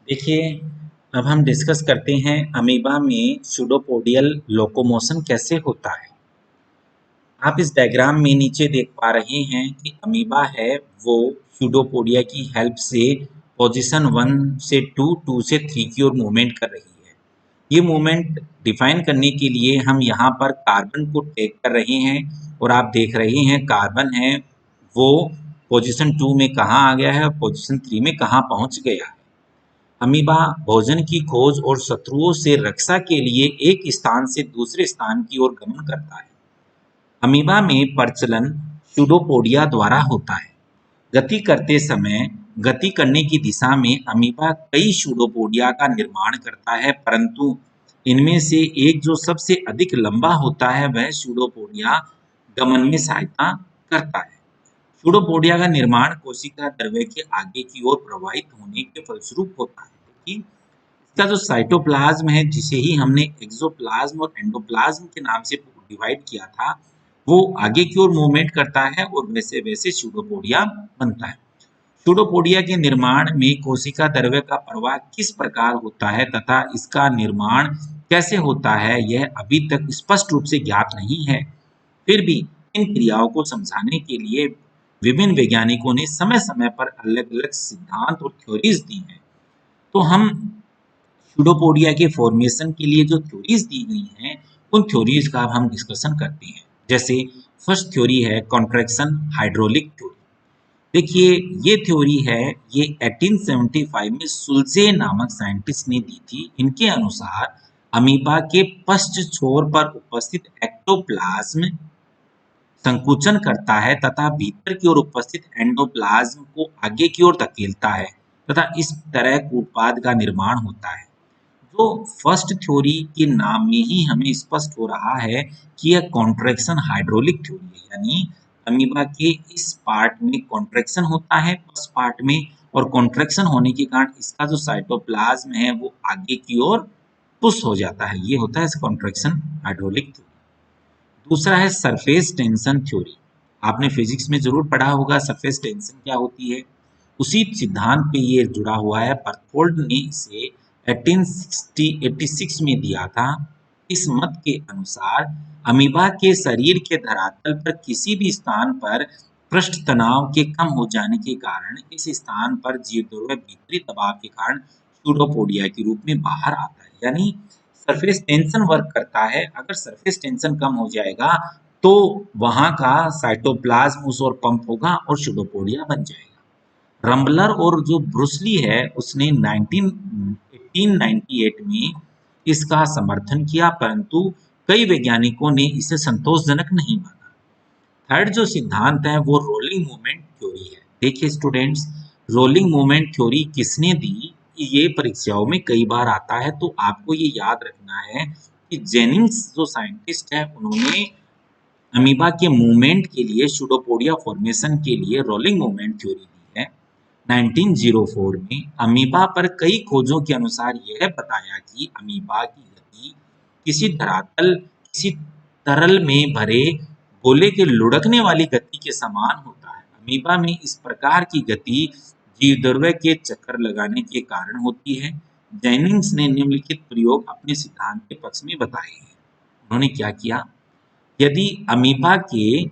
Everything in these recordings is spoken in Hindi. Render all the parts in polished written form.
देखिए, अब हम डिस्कस करते हैं अमीबा में सूडोपोडियल लोकोमोशन कैसे होता है। आप इस डायग्राम में नीचे देख पा रहे हैं कि अमीबा है वो सूडोपोडिया की हेल्प से पोजीशन 1 से 2, 2 से 3 की ओर मूवमेंट कर रही है। ये मूवमेंट डिफाइन करने के लिए हम यहाँ पर कार्बन को टेक कर रहे हैं और आप देख रहे हैं कार्बन है वो पोजीशन 2 में कहाँ आ गया है और पोजीशन 3 में कहाँ पहुँच गया है। अमीबा भोजन की खोज और शत्रुओं से रक्षा के लिए एक स्थान से दूसरे स्थान की ओर गमन करता है। अमीबा में प्रचलन सूडोपोडिया द्वारा होता है। गति करते समय गति करने की दिशा में अमीबा कई सूडोपोडिया का निर्माण करता है, परंतु इनमें से एक जो सबसे अधिक लंबा होता है वह सूडोपोडिया गमन में सहायता करता है। सूडोपोडिया का निर्माण कोशिका द्रव्य के आगे की ओर प्रवाहित होने के फलस्वरूप होता है। देखिए, इसका जो साइटोप्लाज्म है जिसे ही हमने एक्सोप्लाज्म और एंडोप्लाज्म के नाम से डिवाइड किया था, वो आगे की ओर मूवमेंट करता है और वैसे वैसे सूडोपोडिया बनता है। सूडोपोडिया के निर्माण में कोशिका द्रव्य का प्रवाह किस प्रकार होता है तथा इसका निर्माण कैसे होता है यह अभी तक स्पष्ट रूप से ज्ञात नहीं है। फिर भी इन क्रियाओं को समझाने के लिए विभिन्न वैज्ञानिकों ने समय समय पर अलग अलग सिद्धांत और थ्योरीज दी हैं। तो हम सूडोपोडिया के फॉर्मेशन के लिए जो थ्योरीज दी गई हैं उन थ्योरीज का अब हम डिस्कशन करते हैं। जैसे फर्स्ट थ्योरी है कॉन्ट्रैक्शन हाइड्रोलिक थ्योरी। देखिए, ये थ्योरी है ये 1875 में सुल्जे नामक साइंटिस्ट ने दी थी। इनके अनुसार अमीबा के पश्च छोर पर उपस्थित एक्टोप्लाज्म संकुचन करता है तथा भीतर की ओर उपस्थित एंडोप्लाज्म को आगे की ओर धकेलता है तथा इस तरह कूटपाद का निर्माण होता है। जो फर्स्ट थ्योरी के नाम में ही हमें स्पष्ट हो रहा है कि यह कॉन्ट्रैक्शन हाइड्रोलिक थ्योरी है, यानी अमीबा के इस पार्ट में कॉन्ट्रैक्शन होता है फर्स्ट पार्ट में, और कॉन्ट्रैक्शन होने के कारण इसका जो साइटोप्लाज्म है वो आगे की ओर पुश हो जाता है। ये होता है कॉन्ट्रैक्शन हाइड्रोलिक थ्योरी। दूसरा है सरफेस टेंशन थ्योरी। आपने फिजिक्स में जरूर पढ़ा होगा सरफेस टेंशन क्या होती है। उसी सिद्धांत पे ये जुड़ा हुआ है। बर्थोल्ड ने इसे 1886 में दिया था। इस मत के अनुसार अमीबा के शरीर के धरातल पर किसी भी स्थान पर पृष्ठ तनाव के कम हो जाने के कारण इस स्थान पर जीवद्रव्य भीतरी दबाव के कारण सूडोपोडिया के रूप में बाहर आता है। यानी सरफेस टेंशन वर्क करता है। अगर सरफेस टेंशन कम हो जाएगा तो वहां का साइटोप्लाज्म उस ओर पंप होगा और सूडोपोडिया बन जाएगा। रम्बलर और जो ब्रूसली है उसने 1898 में इसका समर्थन किया, परंतु कई वैज्ञानिकों ने इसे संतोषजनक नहीं माना। थर्ड जो सिद्धांत है वो रोलिंग मूवमेंट थ्योरी है। देखिए स्टूडेंट्स, रोलिंग मूवमेंट थ्योरी किसने दी, ये परीक्षाओं में कई बार आता है, तो आपको ये याद रखना है कि जेनिंग्स जो साइंटिस्ट है उन्होंने अमीबा के मूवमेंट के लिए सूडोपोडिया फॉर्मेशन के लिए रोलिंग मूवमेंट थ्योरी दी है। 1904 में अमीबा पर कई खोजों के अनुसार यह बताया कि अमीबा की गति किसी धरातल किसी तरल में भरे गोले के लुढ़कने वाली गति के समान होता है। अमीबा में इस प्रकार की गति जीवद्रव्य के चक्कर लगाने के कारण होती है। जेनिंग्स ने निम्नलिखित प्रयोग अपने सिद्धांत के पक्ष में बताए हैं। उन्होंने क्या किया, यदि अमीबा के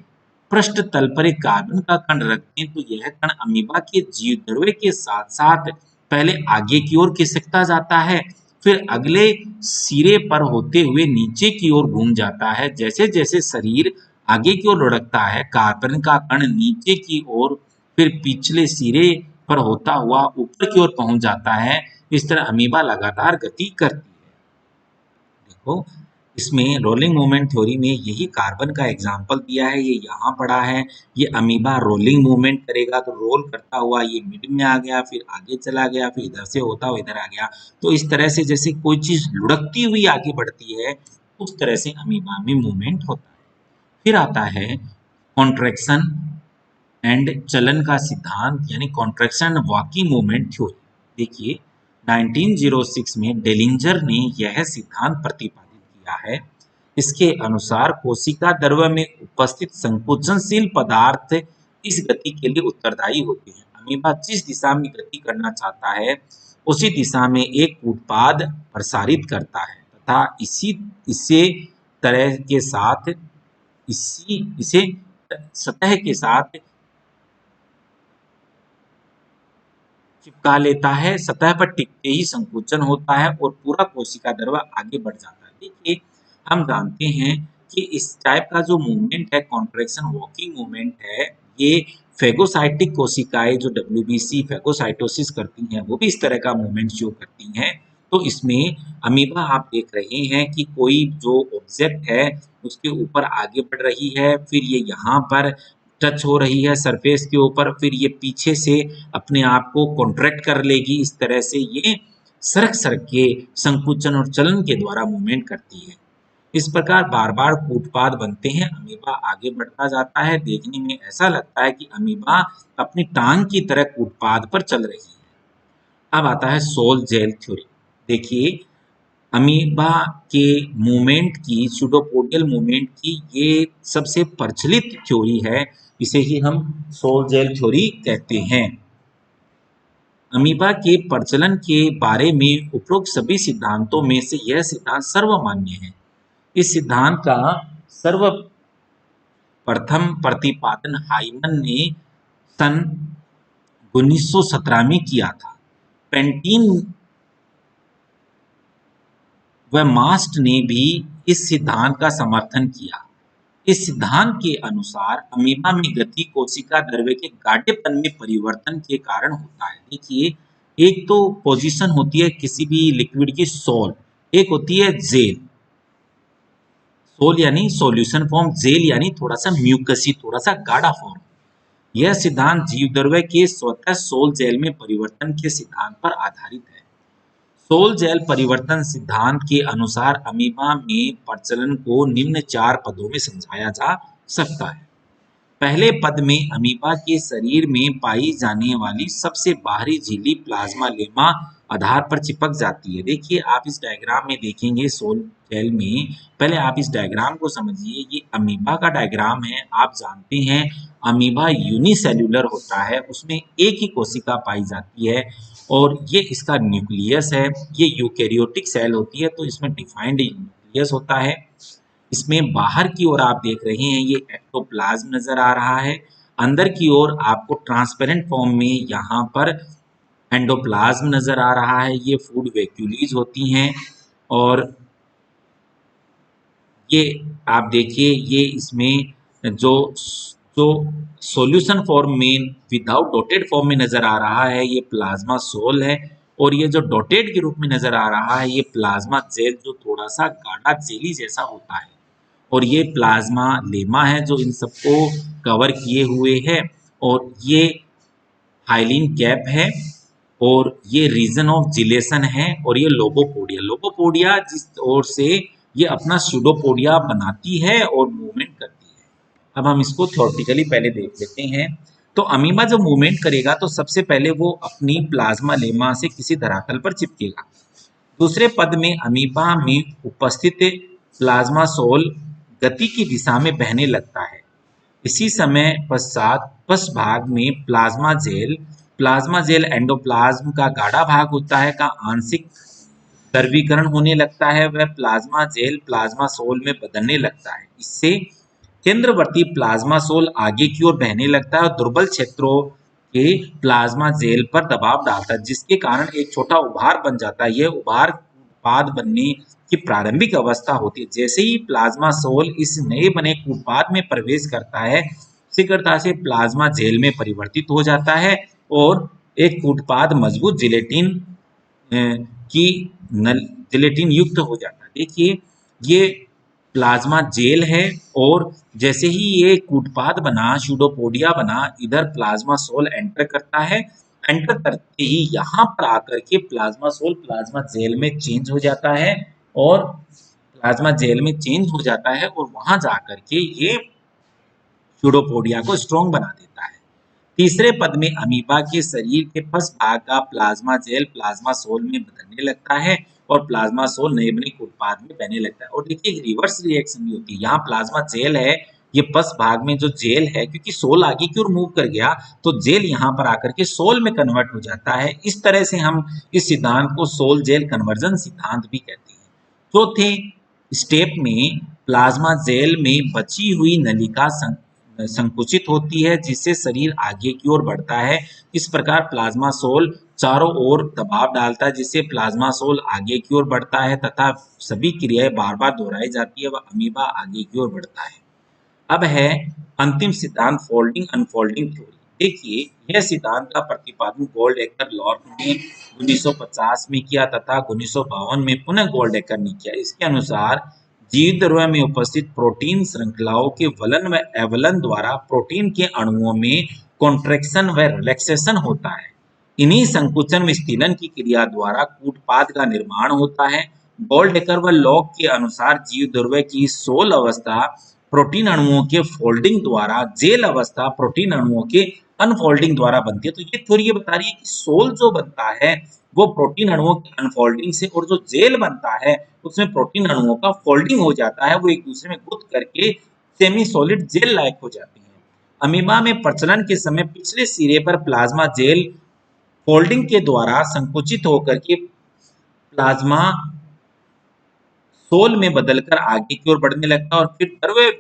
पृष्ठ तल पर एक कार्बन का कण रखें तो यह कण अमीबा के जीवद्रव्य के साथ साथ पहले आगे की ओर खिसकता जाता है, फिर अगले सिरे पर होते हुए नीचे की ओर घूम जाता है। जैसे जैसे शरीर आगे की ओर लुढ़कता है कार्बन का कण नीचे की ओर फिर पिछले सिरे पर होता हुआ ऊपर की ओर पहुंच जाता है। इस तरह अमीबा लगातार गति करती है। देखो, इसमें रोलिंग मूवमेंट थ्योरी में यही कार्बन का एग्जाम्पल दिया है, ये यहाँ पड़ा है। ये अमीबा रोलिंग मूवमेंट करेगा तो रोल करता हुआ ये मिड में आ गया, फिर आगे चला गया, फिर इधर से होता हुआ इधर आ गया। तो इस तरह से जैसे कोई चीज लुढ़कती हुई आगे बढ़ती है उस तरह से अमीबा में मूवमेंट होता है। फिर आता है कॉन्ट्रैक्शन एंड चलन का सिद्धांत, यानी कॉन्ट्रैक्शन वॉकिंग मूवमेंट थ्योरी। देखिए, 1906 में डेलिंजर ने यह सिद्धांत प्रतिपादित किया है। इसके अनुसार कोशिका द्रव्य में उपस्थित संकुचनशील पदार्थ इस गति के लिए उत्तरदायी होते हैं। अमीबा जिस दिशा में गति करना चाहता है उसी दिशा में एक उत्पाद प्रसारित करता है तथा इसे तरह के साथ इसे सतह के साथ चिपका लेता है। सतह पर टिकते ही संकुचन होता है और पूरा कोशिका द्रव आगे बढ़ जाता है। देखिए, हम जानते हैं कि इस टाइप का जो मूवमेंट है, कॉन्ट्रैक्शन वॉकिंग मूवमेंट है, ये फेगोसाइटिक कोशिकाएं जो डब्ल्यूबीसी फेगोसाइटोसिस करती हैं, वो भी इस तरह का मूवमेंट शो करती हैं। तो इसमें अमीबा आप देख रहे हैं कि कोई जो ऑब्जेक्ट है उसके ऊपर आगे बढ़ रही है, फिर ये यहाँ पर टच हो रही है सरफेस के ऊपर, फिर ये पीछे से अपने आप को कॉन्ट्रैक्ट कर लेगी। इस तरह से ये सरक सरक के संकुचन और चलन के द्वारा मूवमेंट करती है। इस प्रकार बार बार कूटपाद बनते हैं, अमीबा आगे बढ़ता जाता है। देखने में ऐसा लगता है कि अमीबा अपनी टांग की तरह कूटपाद पर चल रही है। अब आता है सोल जेल थ्योरी। देखिए, अमीबा के मूवमेंट की, सूडोपोडियल मूवमेंट की ये सबसे प्रचलित थ्योरी है। इसे ही हम सोल जेल थ्योरी कहते हैं। अमीबा के प्रचलन के बारे में उपरोक्त सभी सिद्धांतों में से यह सिद्धांत सर्वमान्य है। इस सिद्धांत का सर्वप्रथम प्रतिपादन हाइमन ने सन 1917 में किया था। पेंटीन व मास्ट ने भी इस सिद्धांत का समर्थन किया। इस सिद्धांत के अनुसार अमीबा में गति कोशिका द्रव्य के गाढ़ेपन में परिवर्तन के कारण होता है। देखिए, एक तो पोजीशन होती है किसी भी लिक्विड की सोल, एक होती है जेल। सोल यानी सॉल्यूशन फॉर्म, जेल यानी थोड़ा सा म्यूकसी, थोड़ा सा गाढ़ा फॉर्म। यह सिद्धांत जीव द्रव्य के स्वतः सोल जेल में परिवर्तन के सिद्धांत पर आधारित है। सोल जेल परिवर्तन सिद्धांत के अनुसार अमीबा में प्रचलन को निम्न 4 पदों में समझाया जा सकता है। पहले पद में अमीबा के शरीर में पाई जाने वाली सबसे बाहरी झिल्ली प्लाज्मा लेमा आधार पर चिपक जाती है। देखिए, आप इस डायग्राम में देखेंगे सोल जेल में, पहले आप इस डायग्राम को समझिए। ये अमीबा का डायग्राम है। आप जानते हैं अमीबा यूनिसेल्यूलर होता है, उसमें एक ही कोशिका पाई जाती है और ये इसका न्यूक्लियस है। ये यूकैरियोटिक सेल होती है, तो इसमें डिफाइंड न्यूक्लियस होता है। इसमें बाहर की ओर आप देख रहे हैं ये एक्टोप्लाज्म नजर आ रहा है। अंदर की ओर आपको ट्रांसपेरेंट फॉर्म में यहाँ पर एंडोप्लाज्म नजर आ रहा है। ये फूड वैक्यूलीज होती हैं और ये आप देखिए, ये इसमें जो जो सॉल्यूशन फॉर्म में विदाउट डॉटेड फॉर्म में नजर आ रहा है, ये प्लाज्मा सोल है। और ये जो डॉटेड के रूप में नजर आ रहा है, ये प्लाज्मा जेल, जो थोड़ा सा गाढ़ा जेली जैसा होता है। और ये प्लाज्मा लेमा है जो इन सबको कवर किए हुए है। और ये हाइलिन कैप है और ये रीजन ऑफ जिलेशन है। और ये लोबोपोडिया, लोबोपोडिया जिस ओर से ये अपना सूडोपोडिया बनाती है और मूवमेंट करती है। अब हम इसको थ्योरेटिकली पहले देख लेते हैं। तो अमीबा जब मूवमेंट करेगा तो सबसे पहले वो अपनी प्लाज्मा लेमा से किसी धरातल पर चिपकेगा। दूसरे पद में अमीबा में उपस्थित प्लाज्मा सोल गति की दिशा में बहने लगता है। इसी समय पश्चात पश्च भाग में प्लाज्मा जेल एंडोप्लाज्म का गाढ़ा भाग होता है का आंशिक द्रवीकरण होने लगता है। वह प्लाज्मा जेल प्लाज्मा सोल में बदलने लगता है। इससे केंद्रवर्ती प्लाज्मा सोल आगे की ओर बहने लगता है और दुर्बल क्षेत्रों के प्लाज्मा जेल पर दबाव डालता है, जिसके कारण एक छोटा उभार बन जाता है। यह उभार कूटपाद बनने की प्रारंभिक अवस्था होती है। जैसे ही प्लाज्मा सोल इस नए बने कूटपाद में प्रवेश करता है, शीघ्रता से प्लाज्मा जेल में परिवर्तित हो जाता है और एक कूटपाद मजबूत जिलेटिन की जिलेटिन युक्त हो जाता है। देखिए, ये प्लाज्मा जेल है और जैसे ही ये कूटपाद बना, सूडोपोडिया बना, इधर प्लाज्मा सोल एंटर करता है। एंटर करते ही यहाँ पर आकर के प्लाज्मा सोल प्लाज्मा जेल में चेंज हो जाता है और प्लाज्मा जेल में चेंज हो जाता है और वहां जाकर के ये सूडोपोडिया को स्ट्रॉन्ग बना देता है। तीसरे पद में अमीबा के शरीर के पश्च भाग का प्लाज्मा जेल प्लाज्मा सोल में बदलने लगता है और प्लाज्मा सोल नए बने उत्पाद में बहने लगता है। और देखिए, रिवर्स रिएक्शन भी होती है। यहाँ प्लाज्मा जेल है ये पस भाग में जो जेल है, क्योंकि सोल आगे की ओर मूव कर गया तो जेल यहाँ पर आकर के सोल में कन्वर्ट हो जाता है। इस तरह से हम इस सिद्धांत को सोल जेल कन्वर्जन सिद्धांत भी कहते हैं। चौथे स्टेप में प्लाज्मा जेल में बची हुई नलिका संकुचित होती है, जिससे शरीर आगे की ओर बढ़ता है। इस प्रकार प्लाज्मा सोल चारों ओर दबाव डालता है, जिससे प्लाज्मा सोल आगे की ओर बढ़ता है तथा सभी क्रियाएं बार बार दोहराई जाती है व अमीबा आगे की ओर बढ़ता है। अब है अंतिम सिद्धांत फोल्डिंग अनफोल्डिंग थ्योरी। देखिए, यह सिद्धांत का प्रतिपादन गोल्डएकर लॉर्क ने 1950 में किया तथा 1952 में पुनः गोल्डएकर ने किया। इसके अनुसार जीव द्रव्य में उपस्थित प्रोटीन श्रृंखलाओं के वलन व अवलन द्वारा प्रोटीन के अणुओं में कॉन्ट्रैक्शन व रिलैक्सेशन होता है। इन्हीं संकुचन व स्थिलन की क्रिया द्वारा कूटपाद का निर्माण होता है। गोल्डएकर व लॉक के अनुसार जीव द्रव्य की सोल अवस्था प्रोटीन अणुओं के फोल्डिंग द्वारा, जेल अवस्था प्रोटीन अणुओं के अनफोल्डिंग द्वारा बनती है। तो ये थ्योरी ये बता रही है कि सोल जो बनता है वो प्रोटीन अणुओं के अनफोल्डिंग से, और जो जेल बनता है उसमें प्रोटीन अणुओं का फोल्डिंग हो जाता है, वो एक दूसरे में गुथ करके सेमी सॉलिड जेल लायक हो जाती है। अमीबा में प्रचलन के समय पिछले सिरे पर प्लाज्मा जेल फोल्डिंग के द्वारा संकुचित होकर के प्लाज्मा सोल में बदलकर आगे की ओर बढ़ने लगता है और फिर द्रव्य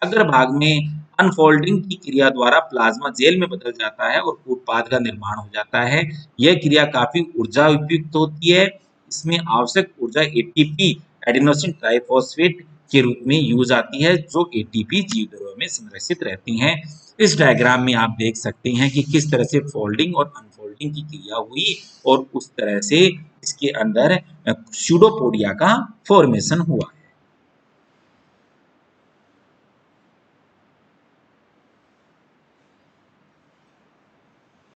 अग्रभाग में अनफोल्डिंग की क्रिया द्वारा प्लाज्मा जेल में बदल जाता है और कूटपाद का निर्माण हो जाता है। यह क्रिया काफी ऊर्जा उपयुक्त होती है। इसमें आवश्यक ऊर्जा एटीपी एडिनोसिन ट्राइफॉस्फेट के रूप में यूज आती है, जो एटीपी जीव द्रव्य में संरक्षित रहती हैं। इस डायग्राम में आप देख सकते हैं कि किस तरह से फोल्डिंग और अनफोल्डिंग की क्रिया हुई और उस तरह से इसके अंदर स्यूडोपोडिया का फॉर्मेशन हुआ।